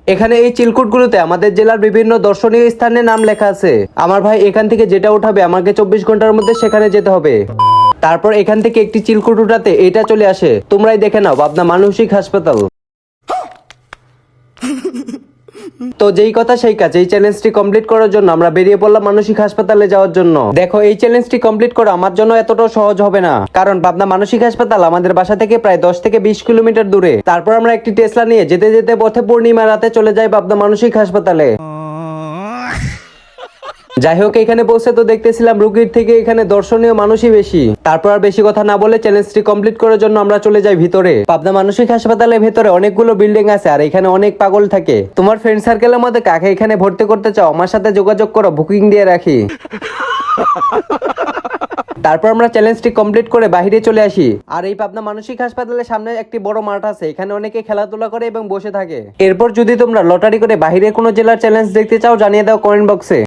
এখানে এই চিলকুটগুলোতে আমাদের জেলার বিভিন্ন দর্শনীয় স্থানের নাম লেখা আছে। আমার ভাই এখান থেকে যেটা উঠাবে আমাকে 24 ঘন্টার মধ্যে সেখানে যেতে হবে। তারপর এখান থেকে একটি চিলকুট উঠাতে এটা চলে আসে। তোমরাই দেখে নাও, পাবনা মানসিক হাসপাতাল। তো যেই কথা সেই কাজ, এই চ্যালেঞ্জটি কমপ্লিট করার জন্য আমরা বেরিয়ে পড়লাম মানসিক হাসপাতালে যাওয়ার জন্য। দেখো, এই চ্যালেঞ্জটি কমপ্লিট করা আমার জন্য এতটাও সহজ হবে না, কারণ পাবনা মানসিক হাসপাতাল আমাদের বাসা থেকে প্রায় 10 থেকে 20 কিলোমিটার দূরে। তারপর আমরা একটি টেসলা নিয়ে যেতে যেতে পথে পূর্ণিমা রাতে চলে যাই পাবনা মানসিক হাসপাতালে। যাই হোক, এখানে পৌঁছে তো দেখতেছিলাম রুগীর থেকে এখানে দর্শনীয় মানুষই বেশি। তারপর আর বেশি কথা না বলে চ্যালেঞ্জটি কমপ্লিট করার জন্য আমরা চলে যাই ভিতরে। পাবনা মানসিক হাসপাতালের ভেতরে অনেকগুলো বিল্ডিং আছে, আর এখানে অনেক পাগল থাকে। তোমার ফ্রেন্ড সার্কেলের মধ্যে কাকে এখানে ভর্তি করতে চাও, আমার সাথে যোগাযোগ করো, বুকিং দিয়ে রাখি। তারপর আমরা চ্যালেঞ্জটি কমপ্লিট করে বাইরে চলে আসি। আর এই পাবনা মানসিক হাসপাতালের সামনে একটি বড় মাঠ আছে, এখানে অনেকে খেলাধুলা করে এবং বসে থাকে। এরপর যদি তোমরা লটারি করে বাইরের কোনো জেলার চ্যালেঞ্জ দেখতে চাও, জানিয়ে দাও কমেন্ট বক্সে।